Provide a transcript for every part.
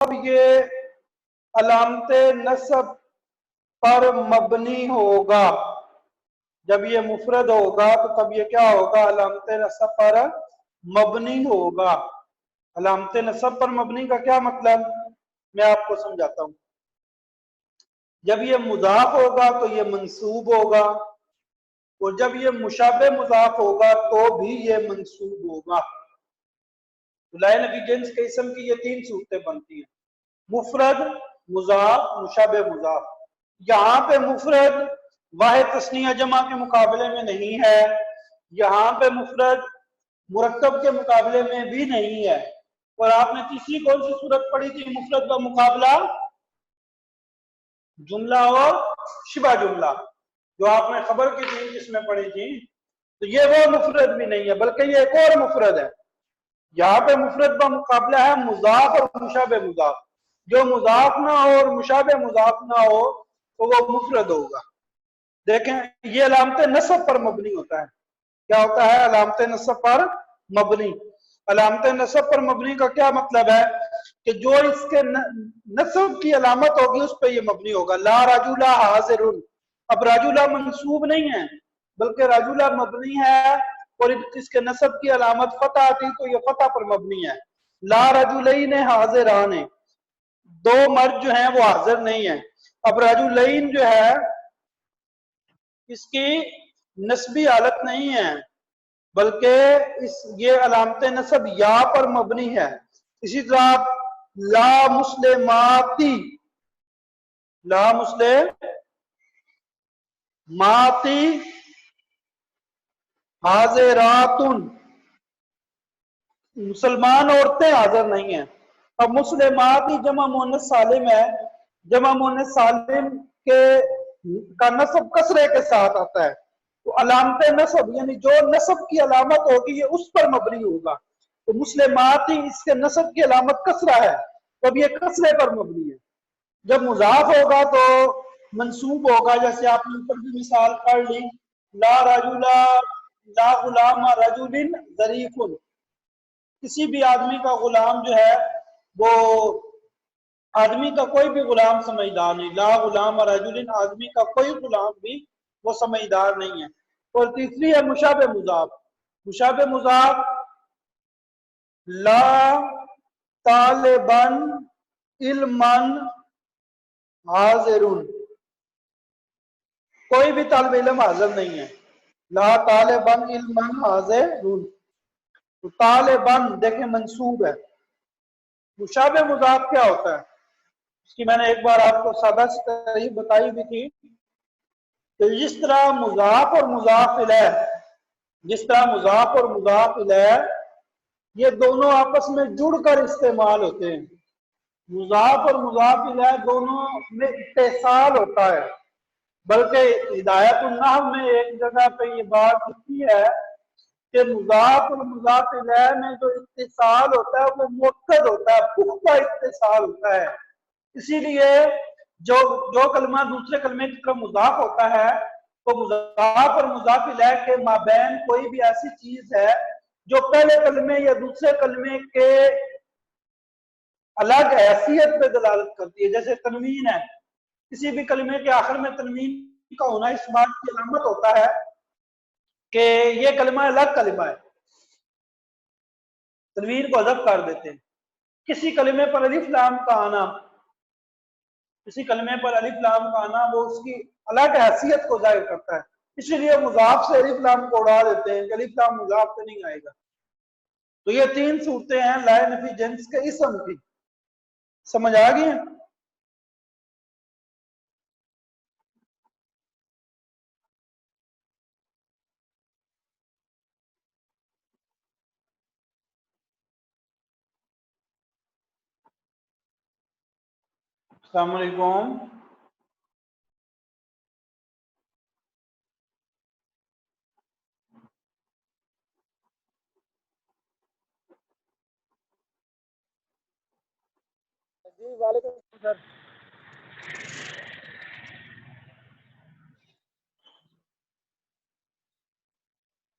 अब ये अलामत नस्ब पर मबनी होगा। जब ये मुफरद होगा तो तब ये क्या होगा? अलामत नस्ब पर मबनी होगा। अलामत नस्ब पर मबनी का क्या मतलब, मैं आपको समझाता हूं। जब ये मुजाफ होगा तो ये मंसूब होगा, और जब ये मुशाबे मुजाफ होगा तो भी ये मंसूब होगा। तो लाइन एविडेंस के इसम की ये तीन सूरतें बनती हैं, मुफरद, मुजाफ, मुशाबे मुजाफ। यहाँ पे मुफरद वाहिद तस्नीया जमा के मुकाबले में नहीं है, यहाँ पे मुफरद मुरक्कब के मुकाबले में भी नहीं है। और आपने तीसरी कौन सी सूरत पढ़ी थी मुफरद का मुकाबला? जुमला और शिबा जुमला, जो आपने खबर की तीन किस्में पढ़ी थी। तो ये वो मुफरद भी नहीं है, बल्कि ये एक और मुफरद है। यहाँ पे मुफरद का मुकाबला है मुजाफ और मुशाबे मुजाफ। जो मुजाफ ना हो और मुशाबे मुजाफ ना हो तो वो मुफरद होगा। देखें, ये अलामत नस्ब पर मबनी होता है। क्या होता है? अलामत नस्ब पर मबनी। अलामत नस्ब पर मबनी का क्या मतलब है कि जो इसके नस्ब की अलामत होगी उस पर ये मबनी होगा। ला राजुला हाजिरुन, अब राजुला मंसूब नहीं है बल्कि राजुला मबनी है, और इसके नस्ब की अलामत फतह आती तो ये फतह पर मबनी है। ला रजुलैन हाजिरान, दो मर्द जो हैं वो हाजिर नहीं है। अब रजुलैन जो है इसकी नस्बी हालत नहीं है, बल्कि ये अलामत नस्ब या पर मबनी है। इसी तरह ला मुस्लिमाती, ला मुस्लिमाती हाजिरातुन, मुसलमान औरतें हाजिर नहीं है। अब मुस्लिमाती जमा मुअन्नस सालिम है, जमा मुअन्नस सालिम के का नस्ब कसरे के साथ आता है। तो अलामत नस्ब यानी जो नस्ब की अलामत होगी ये उस पर मबनी होगा। तो मुस्लिमाती इसके नस्ब की अलामत कसरा है, तो अब ये कसरे पर मबनी है। जब मुजाफ होगा तो मंसूब होगा, जैसे आपने ऊपर भी मिसाल पढ़ ली, ला रजुला ला गुलाम रजुलिन जरीफुन, किसी भी आदमी का गुलाम जो है वो आदमी का कोई भी गुलाम समझदार नहीं। ला गुलाम रजुलिन, आदमी का कोई गुलाम भी वो समझदार नहीं है। और तीसरी है मुशाबे मुजाफ। मुशाबे मुजाफ ला तालिबन इल्मन हाजिरुन, कोई भी तालिब इल्म हाजिर नहीं है। ला तालिबन इल्मन हाजिरुन, तो तालिबन देखें मंसूब है। मुशाबे मुजाफ क्या होता है, इसकी मैंने एक बार आपको सादा सी बताई भी थी। तो जिस तरह मुजाफ और मुजाफ इलैह, जिस तरह मुजाफ और मुजाफ इलैह ये दोनों आपस में जुड़कर इस्तेमाल होते हैं। मुजाफ और मुजाफ इलैह दोनों में इत्तेसाल होता है, बल्कि हिदायतुन्नहव में एक जगह पे ये बात लिखी है कि मुजाफ और मुजाफ इलैह में जो इत्तेसाल होता है वो मुअक्कद होता है, पुख्ता इत्तेसाल होता है। इसीलिए जो जो कलमा दूसरे कलमे की तरफ मुजाफ होता है तो मुजाफ और मुजाफ इलैह के माबैन कोई भी ऐसी चीज है जो पहले कलमे या दूसरे कलमे के अलग हैसियत पे दलालत करती है। जैसे तनवीन है, किसी भी कलमे के आखिर में तनवीन का होना इस बात की अलामत होता है कि ये कलमा अलग कलमा है, तनवीन को हज़फ कर देते हैं। किसी कलमे पर अलिफ लाम का आना, किसी कलमे पर अलिफ लाम का आना वो उसकी अलग हैसियत को जाहिर करता है। इसलिए मुजाफ से अलिफ लाम को उड़ा देते हैं कि अलिफ लाम मुजाफ पे नहीं आएगा। तो ये तीन सूरतें हैं ला नफी जिन्स के इसम की। समझ आ गई? अस्सलाम वालेकुम। जी वालेकुम सर।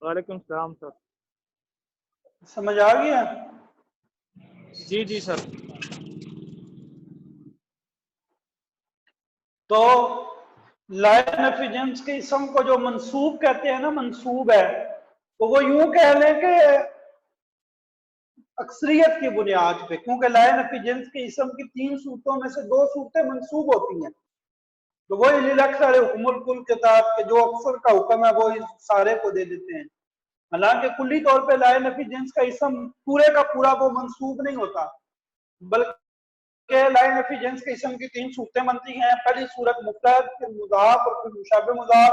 वालेकुम सलाम सर। समझ आ गया? जी जी सर। تو लाइन ऑफ जिन्स के इसम को जो मंसूब कहते हैं ना, मंसूब है, तो वो यूं कह लें कि अक्सरियत की बुनियाद पे, क्योंकि लाइन ऑफ जिन्स के इसम की 3 सूरतों में से 2 सूरतें मंसूब होती हैं। तो वही अक्सर हुकुमुल कुल किताब के जो अक्सर का हुक्म है वो इस सारे को दे देते हैं। हालांकि कुल्ली तौर पे लाइन ऑफ जिन्स का इसम पूरे का पूरा वो मंसूब नहीं होता, बल्कि लाइन ऑफ जिन्स के इसम की 3 सूरतें बनती हैं। पहली सूरत मुफरद, फिर मुजाफ और फिर मुशाबे मुजाफ।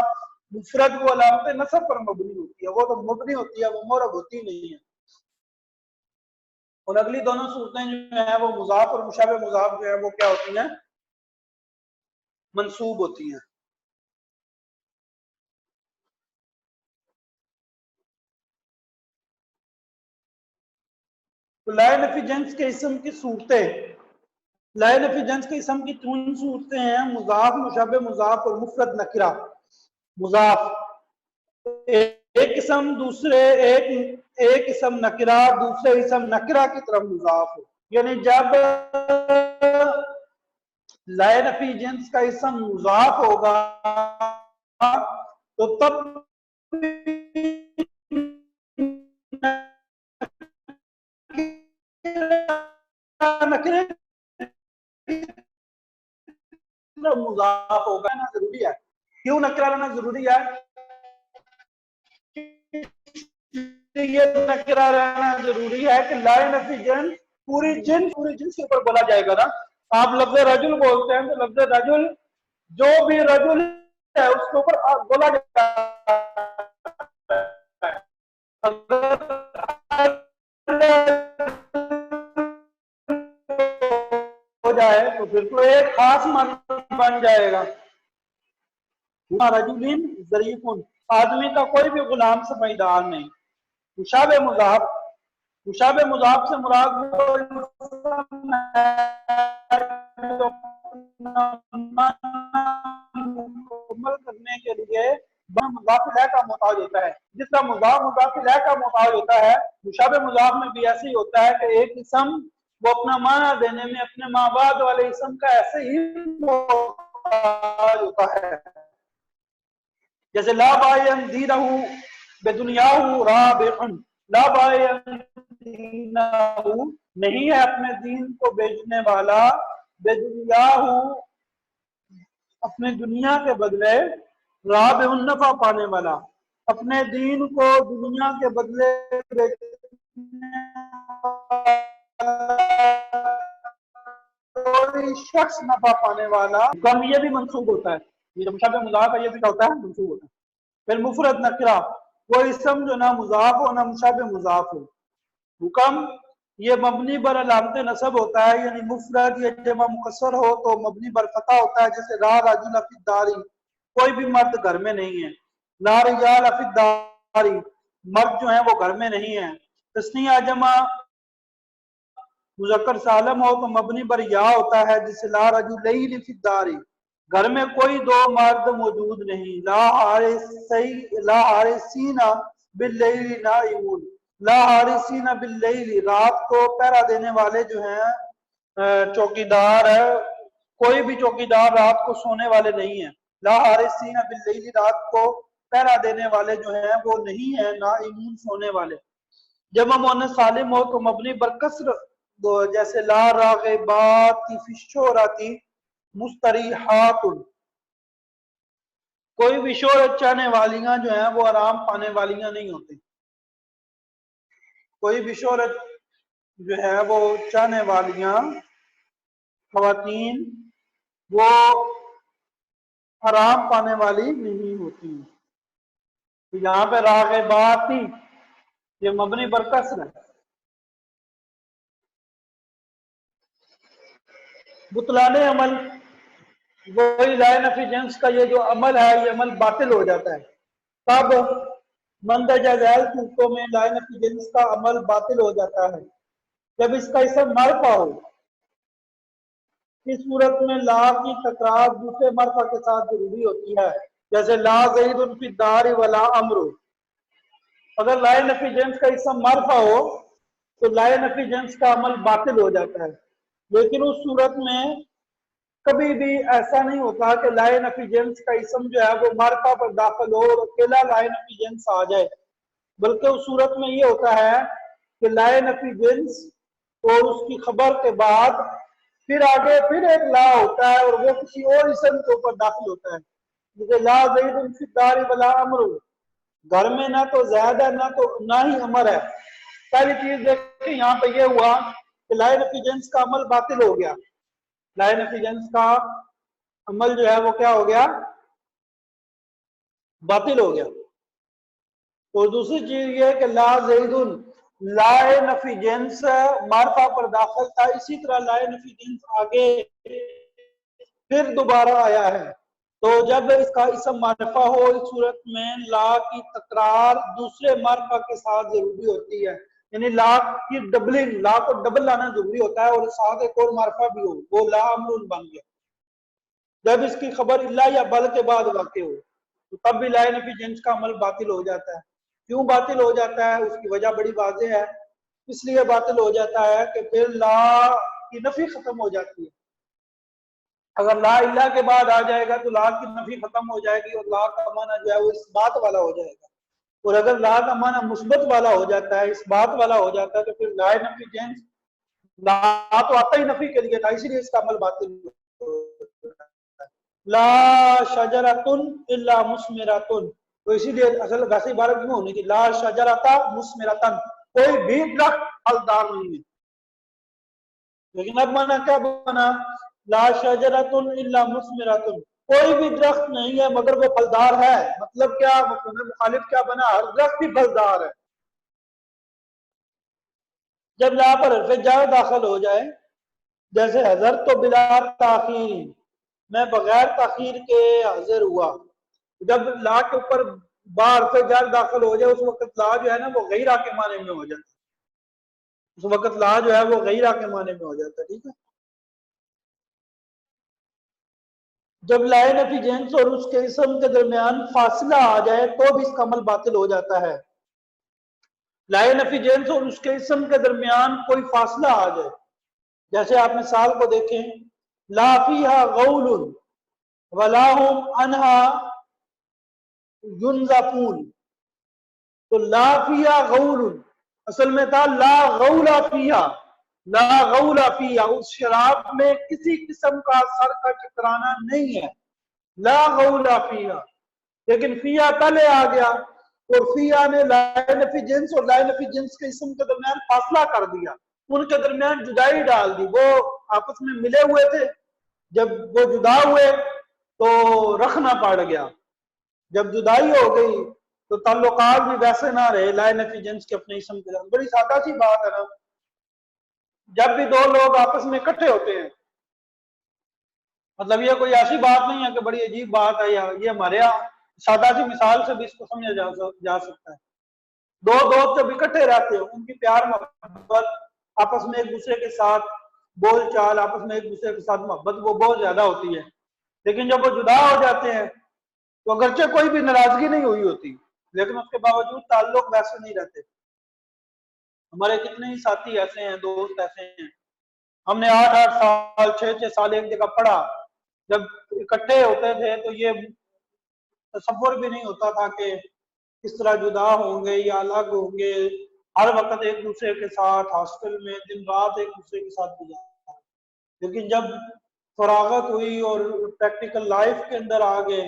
मुफरद वो अलामत नसब पर मबनी होती है, वो तो मबनी होती है, वो मोरब होती नहीं है। और अगली दोनों सूरतें जो है वो मुजाफ और मुशाबे मुजाफ जो है वो क्या होती हैं, मंसूब होती हैं। तो लाइन ऑफ जिन्स के इसम की सूरतें, लाइन ऑफ जिन्स के इसम की 3 सूरतें हैं, मुजाफ, मुशाबे मुजाफ और मुफरद नकिरा। मुजाफ एक किस्म, दूसरे एक किस्म नकिरा, दूसरे किस्म नकिरा की तरफ मुजाफ हो। यानी जब लाइन ऑफ जिन्स का इसम मुजाफ होगा तो तब नकिरे मुजाफ होगा ना, जरूरी है। क्यों नकरा रहना जरूरी है? ये नकरा रहना जरूरी है कि लाइन ऑफ जिन्स पूरी जिन्स के ऊपर बोला जाएगा ना। आप लफ्ज रजुल बोलते हैं तो लफ्ज रजुल जो भी रजुल है उसके ऊपर बोला जाता है। हो जाए तो फिर तो एक खास माना बन जाएगा। रजुलिन ज़रीफ़ुन, आदमी का कोई भी गुलाम समझदार नहीं। मुशाबे मुजाफ, मुशाबे मुजाफ से मुराद मुकम्मल करने के लिए मुजाफिला का मोहताज होता है। जिसका मुजाफ मुजाफिला का मोहताज होता है, मुशाबे मुजाफ में भी ऐसे ही होता है कि एक इसम वो अपना माना देने में अपने माँ बाप वाले इसम का ऐसे ही मोहताज होता है। जैसे ला बायन दीनहु बेदुनियाहु राबिउन, ला बायन दीनहु नहीं है अपने दीन को बेचने वाला, बेदुनियाहु अपने दुनिया के बदले, राबिउन नफा पाने वाला, अपने दीन को दुनिया के बदले बेचने कोई शख्स नफा पाने वाला, कम ये भी मंसूब होता है। ये जो मुशाबे मुजाफ है ये भी क्या होता है, मंसूब होता है। फिर मुफरद नकरा, वो इसम जो ना मुजाफ हो ना मुशाबे मुजाफ हो। हुक्म ये मबनी बर अलामत नसब होता है, यानी मुफरद ये जमा मुकस्सर हो तो मबनी बर फता होता है। जैसे ला राजुल फी दारी, कोई भी मर्द घर में नहीं है। ला रिजाल फी दारी, मर्द जो है वो घर में नहीं है। तस्नीया जमा मुज़क्कर सालम हो तो मबनी बर या होता है। जैसे ला रजुलैनि फी दारी, घर में कोई 2 मर्द मौजूद नहीं। ला हारिसीना बिल्लैली नाइमून, ला हारिसीना बिल्लैली, रात को पहरा देने वाले जो हैं चौकीदार है, कोई भी चौकीदार रात को सोने वाले नहीं है। ला हारिसीना बिल्लैली, रात को पहरा देने वाले जो हैं वो नहीं है, नाइमून सोने वाले। जब मुअन्नस सालिम हो तो मबनी बर कसर, जैसे ला रागिबाती फी शोहरती मुस्तरीहातुन, कोई भी शोहरत चाहने वालियां जो हैं वो आराम पाने वालियां नहीं होती। कोई भी शोहरत जो है वो चाहने वालियां खवातीन वो आराम पाने वाली नहीं होती। तो यहाँ पे रागिबाती ये मबनी बर कसर है। बुतलाने अमल, वही लाइन ऑफ जिन्स का ये जो अमल है ये अमल बातिल हो जाता है। तब मंदरजा झैल सूरतों में लाइन ऑफ जिन्स का अमल बातिल हो जाता है जब इसका इसम मारफा हो। इस सूरत में ला की तकरार दूसरे मारफा के साथ जरूरी होती है। जैसे ला ज़ैदुन फी दारी वला अमरु, अगर लाइन ऑफ जिन्स का इसम मारफा हो तो लाइन ऑफ जिन्स का अमल बातिल हो जाता है। लेकिन उस सूरत में कभी भी ऐसा नहीं होता कि लाइन ऑफ एजेंस का इसम जो है वो मार्का पर दाखिल हो और अकेला लाइन ऑफ एजेंस आ जाए, बल्कि उस सूरत में ये होता है कि लाइन ऑफ एजेंस और उसकी खबर के बाद फिर आगे फिर एक ला होता है और वो किसी और इसम के ऊपर दाखिल होता है, जैसे ला ज़ैदुन फिद्दारी वला अमरु, घर में ना तो ज़ैद है ना ही अमर है। पहली चीज देखिए यहाँ पे ये हुआ कि लाइन ऑफ एजेंस का अमल बातिल हो गया, लाइन ऑफ एजेंस का अमल जो है वो क्या हो गया, बातिल हो गया। और दूसरी चीज ये कि ला ज़ैदुन, लाइन ऑफ एजेंस मार्फा पर दाखिल था, इसी तरह लाइन ऑफ एजेंस आगे फिर दोबारा आया है। तो जब इसका इसम मार्फा हो इस सूरत में ला की तकरार दूसरे मार्फा के साथ जरूरी होती है, यानी ला की डबलिंग, ला को डबल लाना जरूरी होता है और साथ एक और मार्फा भी हो, वो ला अमरुन बन गया। जब इसकी खबर इल्ला या बल के बाद वाक़ हो तो तब भी लाइन ऑफ एजेंस का अमल बातिल हो जाता है। क्यों बातिल हो जाता है, उसकी वजह बड़ी वाज़ेह है। इसलिए बातिल हो जाता है कि फिर ला की नफी खत्म हो जाती है। अगर ला इल्ला के बाद आ जाएगा तो ला की नफी खत्म हो जाएगी और ला का माना जो है वो इस बात वाला हो जाएगा, और अगर ला का माना मुस्बत वाला हो जाता है, इस बात वाला हो जाता है, तो फिर ला नफी जेंस ला तो आता ही नफी के लिए था, इसीलिए इसका अमल बातिल होता है। ला शजरतुन इल्ला मुस्मिरतुन, तो इसीलिए असल वैसे इबारत में होनी थी ला शजरता मुस्मिरतन, कोई भी दरख्त फलदार नहीं है। लेकिन अब माना क्या बना, ला शजरतुन इल्ला मुस्मिरतुन, कोई भी दरख्त नहीं है मगर वो फलदार है। मतलब क्या, मतलब मुखालिफ क्या बना, हर दरख्त ही फलदार है। जब ला पर हरफ जार दाखिल हो जाए, जैसे हजर तो बिला ताखीर, मैं बगैर ताखीर के हाजिर हुआ, जब ला के ऊपर बा हरफ जार दाखिल हो जाए उस वक्त ला जो है ना वो गैरा के माने में हो जाता है, उस वक्त ला जो है वो गैरा के माने में हो जाता है। ठीक है, जब लाइन ऑफ एजेंस और उसके इसम के दरमियान फासला आ जाए तो भी इसका अमल बातिल हो जाता है। लाइन ऑफ एजेंस और उसके इसम के दरमियान कोई फासला आ जाए, जैसे आप मिसाल को देखें, ला फीहा गौलुन वला हुम अनहा युनज़फून, तो ला फीहा गौलुन असल में था ला गौला फीहा, ला गौला फीहा, उस शराब में किसी किस्म का सर का चकराना नहीं है, ला गौला फीहा। लेकिन फिया पहले आ गया और फिया ने लाइन ऑफ एजेंस और लाइन ऑफ एजेंस के इसम के दरमियान फासला कर दिया, उनके दरमियान जुदाई डाल दी। वो आपस में मिले हुए थे, जब वो जुदा हुए तो रखना पड़ गया, जब जुदाई हो गई तो ताल्लुकात भी वैसे ना रहे लाइन ऑफ एजेंस के अपने इसम के दरमियान। बड़ी सादा सी बात है ना, जब भी दो लोग आपस में इकट्ठे होते हैं, मतलब ये कोई ऐसी बात नहीं है कि बड़ी अजीब बात है, या ये हमारे यहाँ सादा सी मिसाल से भी इसको समझा जा सकता है। दो दोस्त जब इकट्ठे रहते हैं, उनकी प्यार मोहब्बत आपस में एक दूसरे के साथ बोल चाल, आपस में एक दूसरे के साथ मोहब्बत वो बहुत ज्यादा होती है। लेकिन जब वो जुदा हो जाते हैं तो अगरचे कोई भी नाराजगी नहीं हुई होती, लेकिन उसके बावजूद ताल्लुक वैसे नहीं रहते। हमारे कितने ही साथी ऐसे हैं, दोस्त ऐसे हैं, हमने 8-8 साल 6-6 साल एक जगह पढ़ा, जब इकट्ठे होते थे तो ये तसव्वुर भी नहीं होता था कि किस तरह जुदा होंगे या अलग होंगे, हर वक्त एक दूसरे के साथ हॉस्टल में दिन रात एक दूसरे के साथ गुजारा। लेकिन जब फरागत हुई और प्रैक्टिकल लाइफ के अंदर आ गए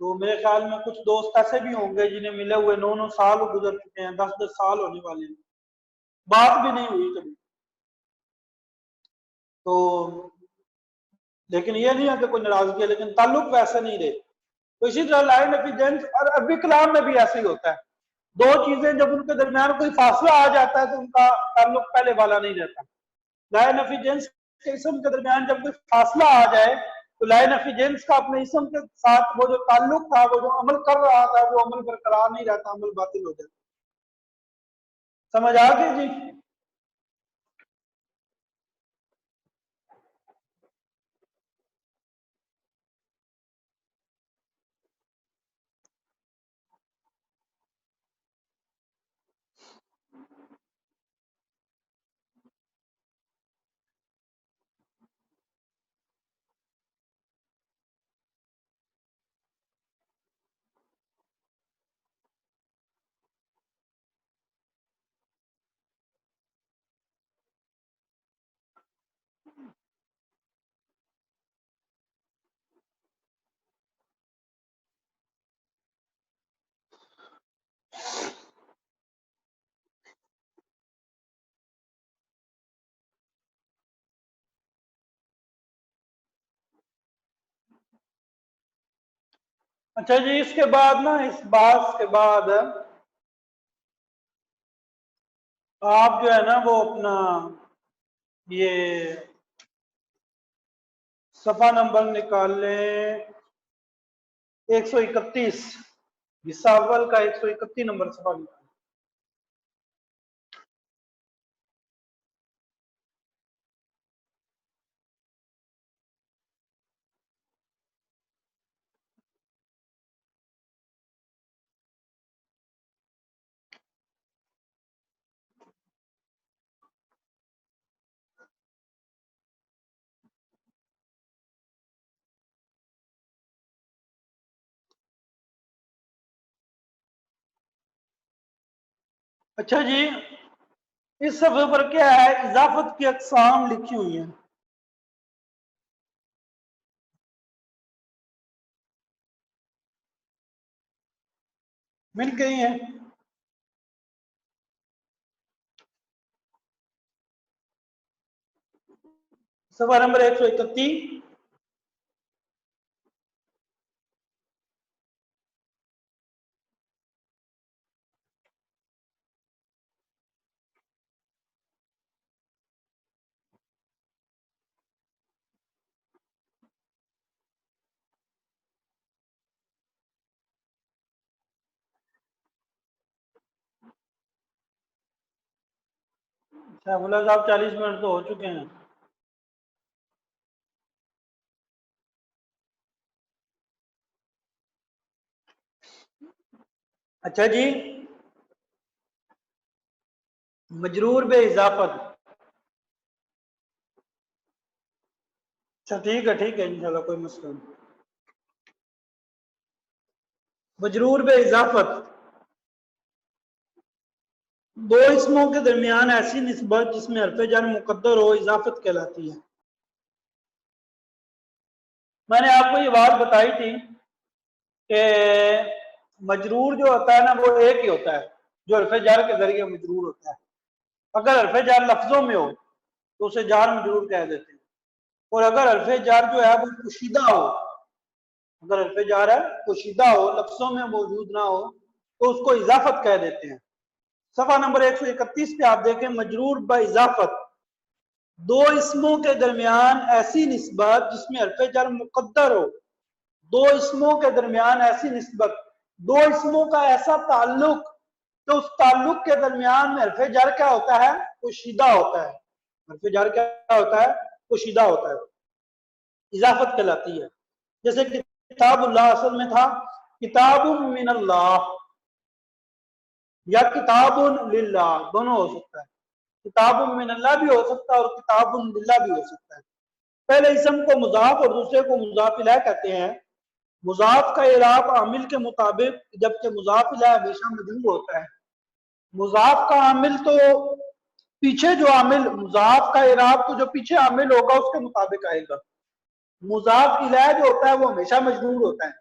तो मेरे ख्याल में कुछ दोस्त ऐसे भी होंगे जिन्हें मिले हुए 9-9 साल गुजर चुके हैं, 10-10 साल होने वाले हैं, बात भी नहीं हुई कभी। तो लेकिन ये नहीं है कि कोई नाराजगी है, लेकिन ताल्लुक वैसे नहीं रहे। तो इसी तरह लाइन ऑफ एजेंस और अरबी कलाम में भी ऐसे ही होता है, दो चीजें जब उनके दरमियान कोई फासला आ जाता है तो उनका ताल्लुक पहले वाला नहीं रहता। लाइन ऑफ एजेंस के इसम के दरमियान जब कोई फासला आ जाए तो लाइन ऑफ एजेंस का अपने इसम के साथ वो जो ताल्लुक था, वो जो अमल कर रहा था, वो अमल बरकरार नहीं रहता, अमल बातिल हो जाता। समझ आ गई जी? अच्छा जी, इसके बाद ना, इस बात के बाद आप जो है ना वो अपना ये सफा नंबर निकाल लें 131, हिस्सा अव्वल का 131 नंबर सफा निकाल। अच्छा जी, इस सफ़े पर क्या है, इजाफत की अक़साम लिखी हुई हैं। मिल गई हैं। सफा नंबर 131। शाहबुल्लाह साहब 40 मिनट तो हो चुके हैं। अच्छा जी, मजरूर बे इजाफत। अच्छा ठीक है इंशाल्लाह, कोई मसला नहीं। मजरूर बे इजाफत, दो इसमों के दरमियान ऐसी निस्बत जिसमें हरफ जर मुकद्दर हो, इजाफत कहलाती है। मैंने आपको ये बात बताई थी कि मजरूर जो होता है ना वो एक ही होता है जो हरफ जर के जरिए मजरूर होता है। अगर हरफ जर लफ्जों में हो तो उसे जार मजरूर कह देते हैं, और अगर हरफ जर जो है वो पोशीदा हो, अगर हरफ जर है पोशीदा हो, लफ्जों में मौजूद ना हो, तो उसको इजाफत कह देते हैं। सफा नंबर 131 पे आप देखें, मजरूर ब इजाफत, दो इसमों के दरमियान ऐसी निस्बत जिसमें हरफ जर मुकद्दर हो, दो इसमों के दरमियान ऐसी निस्बत, दो इसमों का ऐसा ताल्लुक तो उस ताल्लुक के दरमियान में हरफ जर क्या होता है, पोशीदा होता है। हरफ जर क्या होता है, पोशीदा होता है, इजाफत कहलाती है। जैसे किताबुल्लाह असल में था किताबुम मिनल्लाह या किताबुन लिल्लाह, दोनों हो सकता है। किताबुम मिनल्लाह भी हो सकता है और किताबुन लिल्लाह भी हो सकता है। पहले इसम को मुजाफ और दूसरे को मुजाफ इलैह कहते हैं। मुजाफ का इराब आमिल के मुताबिक, जबकि मुजाफ इलैह हमेशा मजरूर होता है। मुजाफ का आमिल तो पीछे जो आमिल, मुजाफ का इराब तो जो पीछे आमिल होगा उसके मुताबिक आएगा। मुजाफ इलैह जो होता है वो हमेशा मजरूर होता है,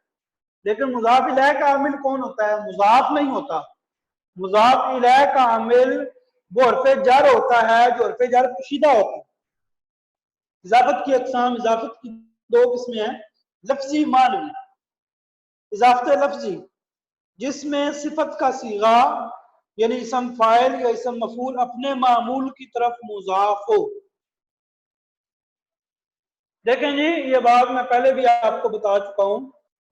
लेकिन मुजाफ इलैह का आमिल कौन होता है, मुजाफ नहीं होता। मुजाफ इलैह का आमिल वो हरफ जर होता है जो हरफ जर पोशीदा होता है। इजाफत की अक़साम, इजाफत की दो किस्में हैं, लफ्जी मानवी। इजाफत लफ्जी जिसमें सिफत का सीगा यानी इसम फाइल या इसम मफूल अपने मामूल की तरफ मुजाफ हो। देखें जी, ये बात मैं पहले भी आपको बता चुका हूं,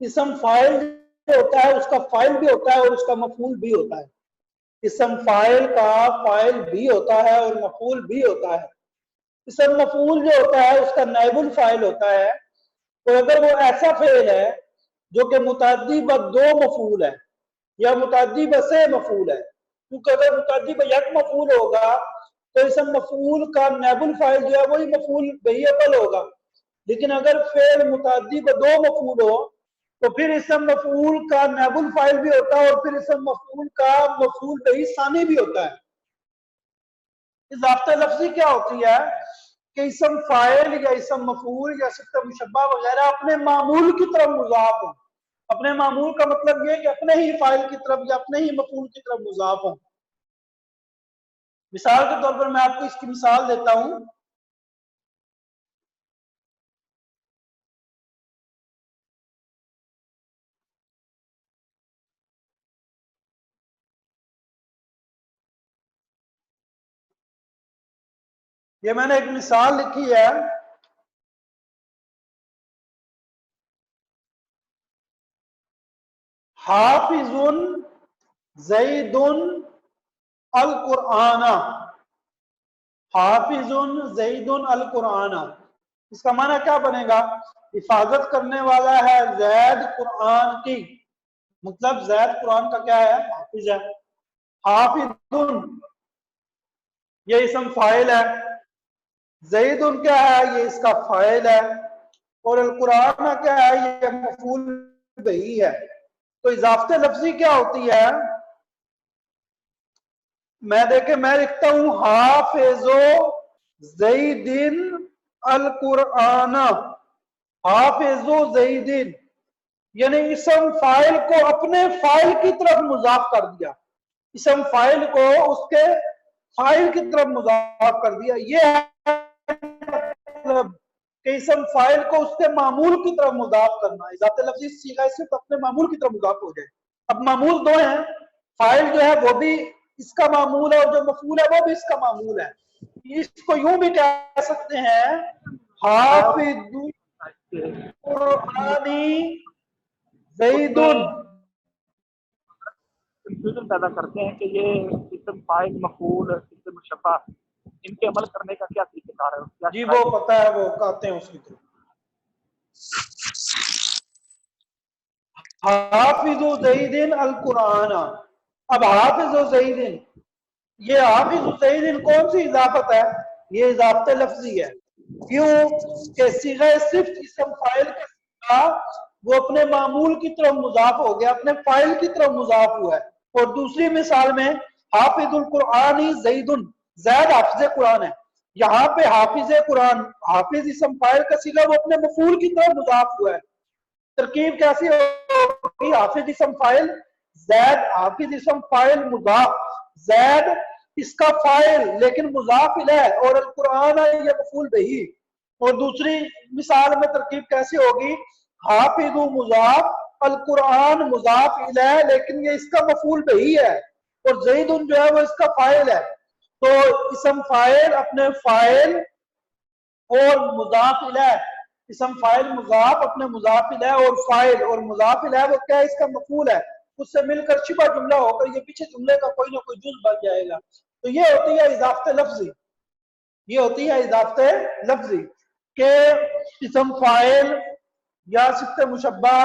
इसम फाइल जो होता है उसका फाइल भी होता है और उसका मफूल भी होता है। इसम फाइल का फाइल भी होता है और मफूल भी होता है। इसम मफूल जो होता है उसका नाइबुल फाइल होता है। तो अगर वो ऐसा फेल है जो कि मुतअद्दी ब दो मफूल है या मुतअद्दी ब से मफूल है, क्योंकि अगर मुतअद्दी ब एक मफूल होगा तो इसम मफूल का नाइबुल फाइल जो है वही मफूल बही अव्वल होगा। लेकिन अगर फेल मुतअद्दी ब दो मफूल हो तो फिर इसम मफूल का नाइबुल फाइल भी होता है और फिर इसम मफूल का मफूल बही सानी भी होता है। इजाफत लफ्जी क्या होती है कि इसम फाइल या इसम मफूल या सिफ़त मुशब्बा वगैरह अपने मामूल की तरफ मुजाफ हो। अपने मामूल का मतलब ये कि अपने ही फाइल की तरफ या अपने ही मफूल की तरफ मुजाफ हो। मिसाल के तौर पर मैं आपको इसकी मिसाल देता हूं। یہ میں نے ایک مثال لکھی ہے، حافظ زید القرآن، حافظ زید القرآن، اس کا معنی کیا بنے گا؟ حفاظت کرنے والا ہے زید قرآن کی، مطلب زید قرآن کا کیا ہے؟ حافظ ہے۔ حافظ یہ اسم فاعل ہے، زید کیا ہے؟ یہ اس کا فاعل ہے، اور القرآن کیا ہے؟ یہ مفعول بہی ہے۔ تو اضافت لفظی کیا ہوتی ہے؟ میں لکھتا ہوں حافظ زید القرآن، حافظ زید، یعنی اسم فاعل کو اپنے فاعل کی طرف مضاف کر دیا، اسم فاعل کو اس کے فاعل کی طرف مضاف کر دیا۔ یہ ہے مطلب کہ اسم فاعل کو اس کے معمول کی طرف مضاف کرنا، اضافت لفظی صیغہ صرف اپنے معمول کی طرف مضاف ہو جائے۔ اب معمول دو ہیں، فاعل جو ہے وہ بھی اس کا معمول ہے، اور جو مفعول ہے وہ بھی اس کا معمول ہے۔ اس کو یوں بھی کہہ سکتے ہیں حافظ قرآنی زید، کنفیوژن پیدا کرتے ہیں کہ یہ اسم فاعل مفعول اسم مشبہ ان کے عمل کرنے کا کیا طریقہ کار ہے؟ جی وہ پتہ ہے، وہ کہتے ہیں اس کی طرف حافظ زید القرآن۔ اب حافظ زید، یہ حافظ زید کون سی اضافت ہے؟ یہ اضافت لفظی ہے، کیوں کہ صیغہ صفت اسم فاعل کا صیغہ وہ اپنے معمول کی طرف مضاف ہو گیا، اپنے فاعل کی طرف مضاف ہوا ہے۔ اور دوسری مثال میں حافظ القرآنی زید، زید حافظ قرآن ہے، یہاں پہ حافظ قرآن، حافظ اسم فاعل کا صیغہ وہ اپنے مفعول کی طرف مضاف ہوا ہے۔ ترکیب کیسی ہوگی؟ حافظ اسم فاعل زید، حافظ اسم فاعل مضاف، زید اس کا فاعل لیکن مضاف الیہ، اور القرآن یہ مفعول بہی۔ اور دوسری مثال میں ترکیب کیسی ہوگی؟ حافظ مضاف، القرآن مضاف الیہ لیکن یہ اس کا مفعول بہی ہے، اور زید جو ہے وہ اس کا فاعل ہے۔ تو اسم فاعل اپنے فاعل اور مضاف الیہ، اسم فاعل مضاف اپنے مضاف الیہ اور فاعل، اور مضاف الیہ وہ کیا ہے؟ اس کا مفعول ہے، اس سے مل کر شبہ جملہ ہو کر یہ پیچھے جملے کا کوئی نہ کوئی جز بن جائے گا۔ تو یہ ہوتی ہے اضافت لفظی، یہ ہوتی ہے اضافت لفظی کہ اسم فاعل یا صفت مشبہ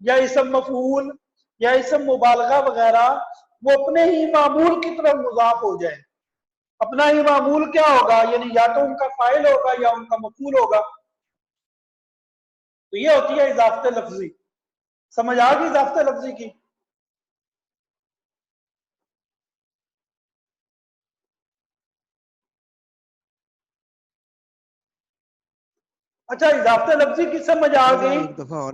یا اسم مفعول یا اسم مبالغہ وغیرہ وہ اپنے ہی معمول کی طرف مضاف ہو جائے۔ اپنا ہی معمول کیا ہوگا؟ یعنی یا تو ان کا فاعل ہوگا یا ان کا مفعول ہوگا۔ تو یہ ہوتی ہے اضافت لفظی۔ سمجھ آ گئی اضافت لفظی کی؟ اچھا اضافت لفظی کی سمجھ آ گئی؟ ایک دفعہ اور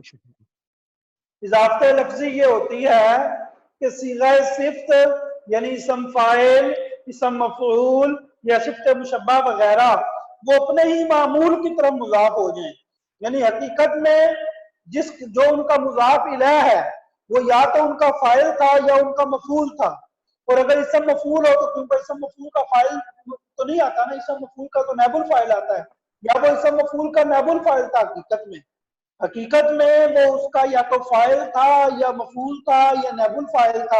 اضافت لفظی یہ ہوتی ہے کہ صیغہ صفت یعنی اسم فاعل، اسم مفعول یا صفت مشبہ وغیرہ وہ اپنے ہی معمول کی طرف مضاف ہو جائیں، یعنی حقیقت میں جو ان کا مضاف الیہ ہے وہ یا تو ان کا فاعل تھا یا ان کا مفعول تھا۔ اور اگر اسم مفعول ہو تو کیونکہ اسم مفعول کا فاعل تو نہیں آتا نا، اسم مفعول کا تو نائب الفاعل آتا ہے، یا وہ اسم مفعول کا نائب الفاعل تھا حقیقت میں وہ اس کا یا تو فاعل تھا یا مفعول تھا یا نائب الفاعل تھا۔